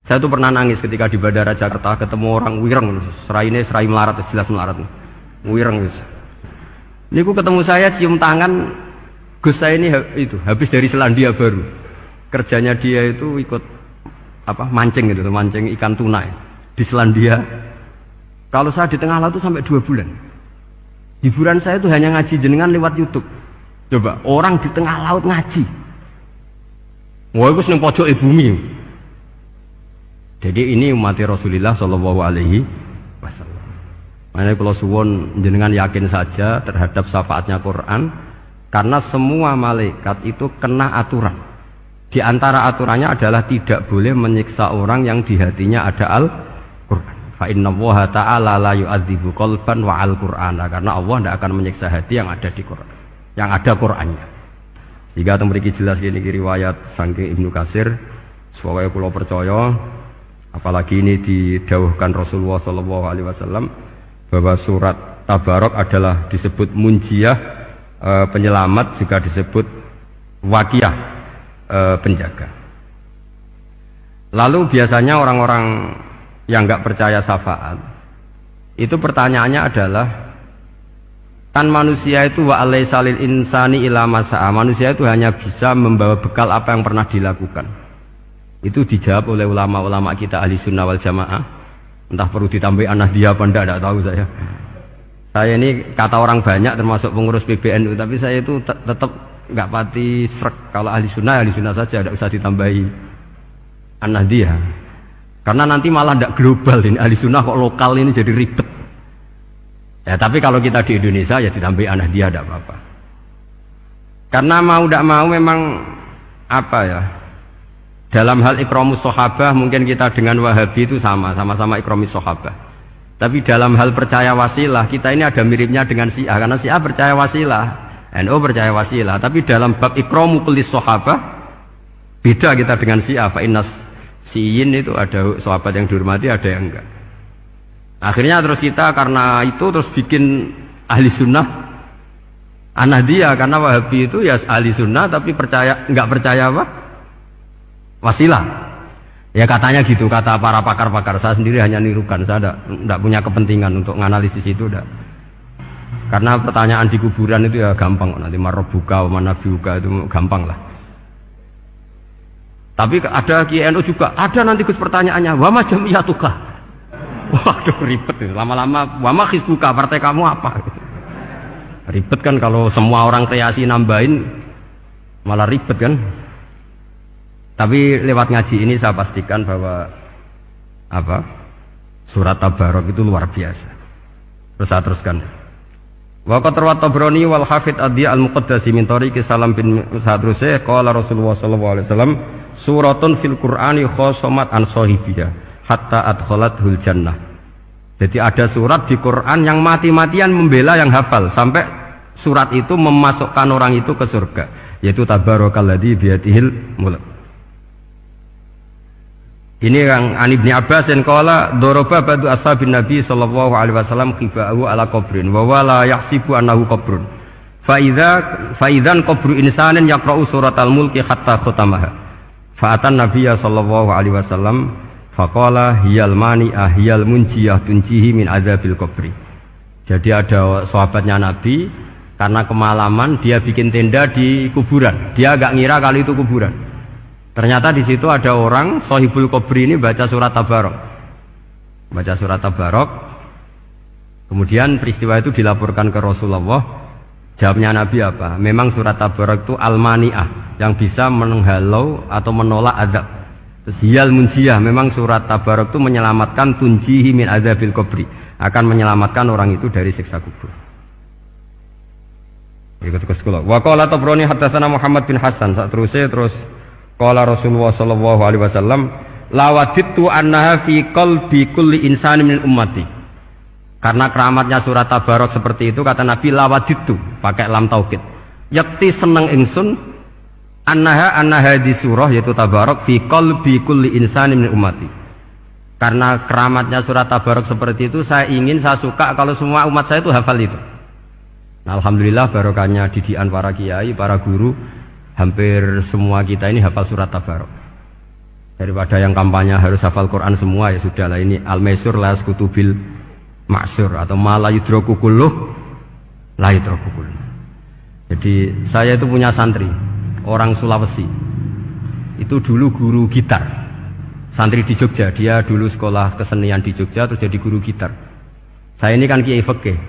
Saya tuh pernah nangis ketika di Bandara Jakarta ketemu orang wireng, serai melarat, jelas melarat, wireng. Ini aku ketemu saya cium tangan, Gus saya ini itu habis dari Selandia Baru, kerjanya dia itu ikut mancing gitu, mancing ikan tuna di Selandia. Kalau saya di tengah laut itu sampai 2 bulan. Hiburan saya itu hanya ngaji jenengan lewat YouTube. Coba orang di tengah laut ngaji. Wah, itu seneng pojok bumi. Jadi ini umat Rasulullah Shallallahu Alaihi Wasallam. Makanya kalau suwon jenengan yakin saja terhadap syafaatnya Quran, karena semua malaikat itu kena aturan. Di antara aturannya adalah tidak boleh menyiksa orang yang di hatinya ada Al-Quran. Fa innallaha ta'ala la yu'adzibu qalban wa al-Qur'ana, karena Allah tidak akan menyiksa hati yang ada di Quran, yang ada Qurannya. Sehingga memiliki jelas gini riwayat saking Ibnu Katsir, supaya kula percaya. Apalagi ini didawuhkan Rasulullah SAW bahwa surat Tabarok adalah disebut munjiyah, penyelamat, juga disebut wakiyah, penjaga. Lalu biasanya orang-orang yang nggak percaya syafaat itu pertanyaannya adalah, kan manusia itu wa alaisa lil insani ila masa'a, manusia itu hanya bisa membawa bekal apa yang pernah dilakukan. Itu dijawab oleh ulama-ulama kita ahli sunnah wal jamaah. Entah perlu ditambah dia apa enggak tahu saya. Saya ini kata orang banyak termasuk pengurus PBNU, tapi saya itu tetap nggak pati srek. Kalau ahli sunnah saja, tidak usah ditambahi dia. Karena nanti malah tidak global ini, ahli sunnah kok lokal ini jadi ribet. Ya tapi kalau kita di Indonesia ya ditambahi dia tidak apa-apa. Karena mau tidak mau memang dalam hal ikramus sahabah mungkin kita dengan Wahabi itu sama-sama ikramus sahabah. Tapi dalam hal percaya wasilah kita ini ada miripnya dengan Syiah, karena Syiah percaya wasilah, NU percaya wasilah. Tapi dalam bab ikramu kulis sahabah beda kita dengan Syiah. Fa innas Syiin itu ada sahabat yang dihormati, ada yang enggak. Akhirnya terus kita karena itu terus bikin ahli sunnah Anahdiyah, karena Wahabi itu ya ahli sunnah tapi enggak percaya wasilah. Ya katanya gitu, kata para pakar-pakar. Saya sendiri hanya nirukan, saya tidak punya kepentingan untuk menganalisis itu. Karena pertanyaan di kuburan itu ya gampang, nanti marobuka, manabiuka itu gampang lah. Tapi ada KNU juga, ada nanti Gus pertanyaannya, wama jamiyatuka. Waduh ribet itu, lama-lama wama hizbuka, partai kamu apa? Ribet kan kalau semua orang kreasi nambahin, malah ribet kan. Tapi lewat ngaji ini saya pastikan bahwa surat Tabarok itu luar biasa. Terus saya teruskan. Wa qad rawat Tabrani wal Hafidz Ad-Diya al-Muqaddasi min tariqi Salam bin Sadrusih qala Rasulullah sallallahu alaihi wasallam suratun fil Qur'ani khosomat an sahibiha hatta adkhalathul jannah. Jadi ada surat di Quran yang mati-matian membela yang hafal sampai surat itu memasukkan orang itu ke surga, yaitu Tabarakalladzi biyadihil mulk. Ini yang An Ibni Abbas yang qala doroba badu ashabin Nabi sallallahu alaihi wasallam khiba'ahu ala qabrin wa wala yahsibu annahu qabrun fa idzan qabru insanin yaqra'u suratal mulki hatta khatamaha fa atan nabiyya sallallahu alaihi wasallam faqala hiyal mani'ah hiyal munjiyah tunjihi min adzabil qabri. Jadi ada sahabatnya Nabi, karena kemalaman dia bikin tenda di kuburan, dia agak ngira kalau itu kuburan. Ternyata di situ ada orang Sohibul Qabri ini baca surat Tabarok. Kemudian peristiwa itu dilaporkan ke Rasulullah. Jawabnya Nabi apa? Memang surat Tabarok itu al-mani'ah, yang bisa menghalau atau menolak azab. Terus hiyal munjiyah, memang surat Tabarok itu menyelamatkan tunjihi min adzabil qabri, akan menyelamatkan orang itu dari siksa kubur. Ikut ke sekolah. Wa qala Tabrani haddatsana Muhammad bin Hasan. Terus qala Rasulullah sallallahu alaihi wasallam lawadittu annaha fi qalbi kulli insani min ummati. Karena keramatnya surat Tabarok seperti itu, kata Nabi lawadittu pakai lam taukid. Yakti seneng ingsun annaha di surah yaitu Tabarok fi qalbi kulli insani min ummati. Karena keramatnya surat Tabarok seperti itu, saya suka kalau semua umat saya itu hafal itu. Nah, alhamdulillah barokahnya didikan para kiai, para guru, hampir semua kita ini hafal surat Tabarok. Daripada yang kampanye harus hafal Quran semua, ya sudahlah, ini al-maisur la yasqutu bil ma'sur, atau ma la yudraku kulluh la yudraku kulluh. Jadi saya itu punya santri orang Sulawesi, itu dulu guru gitar, santri di Jogja. Dia dulu sekolah kesenian di Jogja terus jadi guru gitar. Saya ini kan kiai fikih,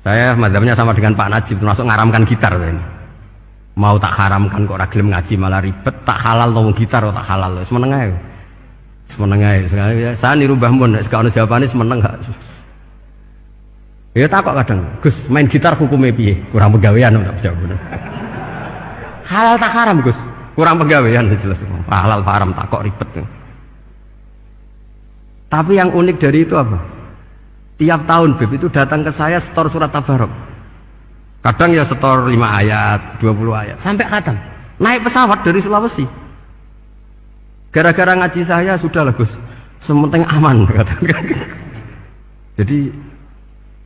saya madzhabnya sama dengan Pak Najib, termasuk ngaramkan gitar ini. Mau tak haramkan kok ora gelem ngaji malah ribet, tak halal ngomong gitar kok tak halal. Semeneng ae. Semeneng ae. Saya niru Mbah Mun, nek ono jawabane semeneng gak. Ya takok kadang, Gus, main gitar hukumnya piye? Kurang pegawean tak jawab. Halal tak haram, Gus? Kurang pegawean jelas. Halal haram takok ribet. Tapi yang unik dari itu apa? Tiap tahun Beb itu datang ke saya setor surat Tabarok. Kadang ya setor 5 ayat, 20 ayat, sampai khatam. Naik pesawat dari Sulawesi. Gara-gara ngaji saya sudahlah Gus, sementing aman katakan. Jadi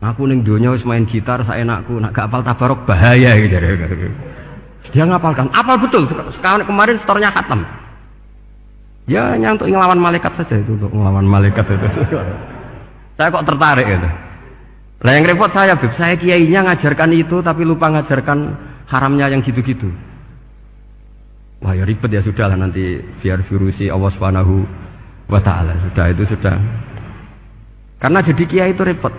aku ning donya wis main gitar saenakku, nak gak apal Tabarok bahaya gitu. Dia ngapalkan, apal betul. Sekarang kemarin setornya khatam. Ya hanya untuk ngelawan malaikat saja itu, untuk ngelawan malaikat itu. Saya kok tertarik gitu. Nah yang repot saya, Beb, saya kiainya ngajarkan itu tapi lupa ngajarkan haramnya yang gitu-gitu. Wah ya ribet ya, sudahlah nanti biar virusi Allah Subhanahu wa ta'ala. Sudah itu sudah. Karena jadi kiai itu repot.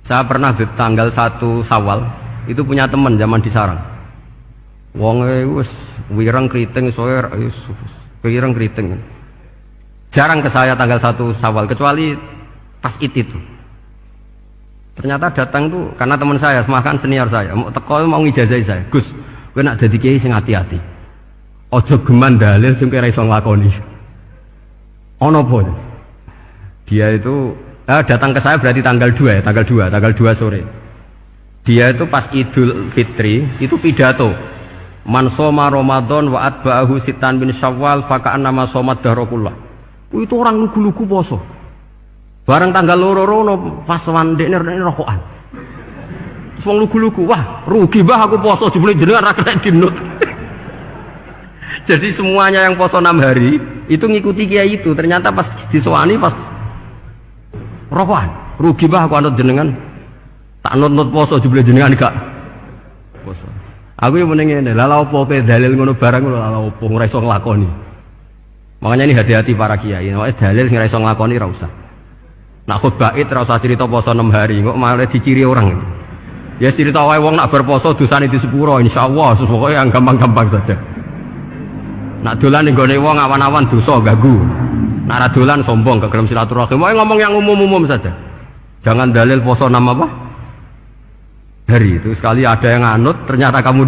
Saya pernah Beb, tanggal 1 Syawal itu punya teman zaman di Sarang. Wong wis wireng kriting soer wireng kriting. Jarang ke saya tanggal 1 Syawal kecuali pas itu. Ternyata datang tuh karena teman saya, semakan senior saya, mau teko mau ngijazahi saya. Gus, kowe nak dadi kiai sing hati-hati. Aja geman dalil sing ora iso nglakoni. Ono apa? Dia itu datang ke saya berarti tanggal 2 ya, tanggal 2 sore. Dia itu pas Idul Fitri itu pidato. Man shoma Ramadan wa atba'ahu sitan bin Syawal fa ka'annama shoma dahrakullah. Itu orang lugu-lugu poso. Bareng tanggal loro-loro pas wandekne rokokan. Wong lugu-lugu, wah rugi bah aku poso jebule jenengan ra kena dinut. Jadi semuanya yang poso 6 hari itu ngikuti kiai itu. Ternyata pas disowani pas rokokan, rugi bah aku anut jenengan. Tak nut-nut poso jebule jenengan gak poso. Aku yang mending ngene, lha opo pe dalil ngono barang ngono lha opo ora iso nglakoni. Makanya ini hati-hati para kiai, nek dalil sing ora iso nglakoni ra usah. Nak khutbah id ora usah cerita poso 6 hari, kok malah diciri orang. Ya cerita wae wong nak berposo dosane di sepuro insyaallah, pokoke yang gampang-gampang saja. Nak dolan ning gone wong awan-awan dosa ganggu. Nak ra dolan sombong kegelem silaturahim. Wae ngomong yang umum-umum saja. Jangan dalil poso 6 apa? Hari itu sekali ada yang nganut ternyata kamu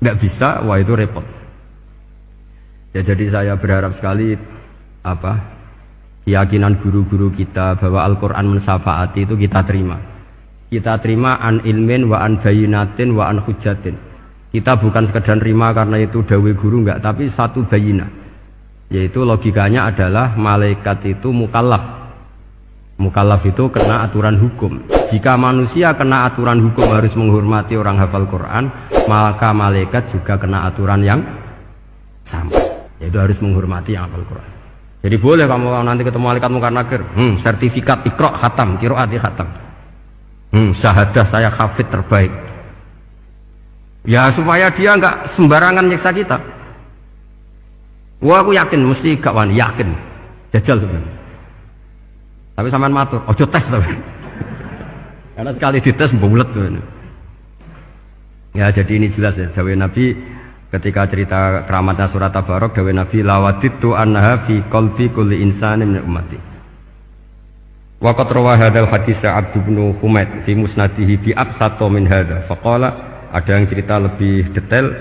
ndak bisa, wah itu repot. Ya jadi saya berharap sekali keyakinan guru-guru kita bahwa Al-Quran mensafaati itu kita terima. Kita terima an ilmin wa an bayinatin wa an hujatin. Kita bukan sekedar terima karena itu dawai guru enggak, tapi satu bayina. Yaitu logikanya adalah malaikat itu mukallaf. Mukallaf itu kena aturan hukum. Jika manusia kena aturan hukum harus menghormati orang hafal Quran, maka malaikat juga kena aturan yang sama. Yaitu harus menghormati yang hafal Quran. Jadi boleh kamu nanti ketemu malaikat mungkar nakir, sertifikat Iqra khatam, qiraati khatam. Syahadah saya hafid terbaik. Ya supaya dia enggak sembarangan nyiksa kita. Wah aku yakin mesti gak wani, yakin. Jajal sebenarnya. Tapi sampean matur, ojo tes tapi. Karena sekali dites bulet tuh. Ya jadi ini jelas ya, dawuh Nabi ketika cerita keramatnya surat Tabarok, dawuh Nabi lawaditu annaha fi qalbi kulli insanin min ummati. Wa qad rawa hadzal hadits Abd bin Humaid fi musnadihi bi absata min hadza. Faqala, ada yang cerita lebih detail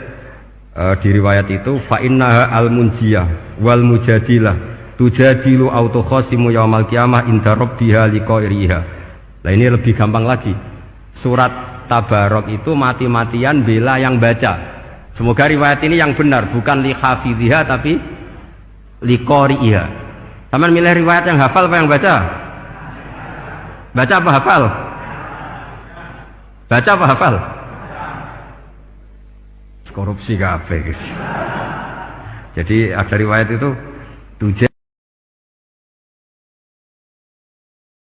di riwayat itu, fa innaha al munjiyah wal mujadilah tujadilu auto khasimu yaumal qiyamah inda rabbiha liqairiha. Nah ini lebih gampang lagi. Surat Tabarok itu mati-matian bela yang baca. Semoga riwayat ini yang benar, bukan li hafidhiha tapi li qari'iha. Sama milih riwayat yang hafal apa yang baca? Baca apa hafal? Baca apa hafal? Korupsi kabeh guys. Jadi ada riwayat itu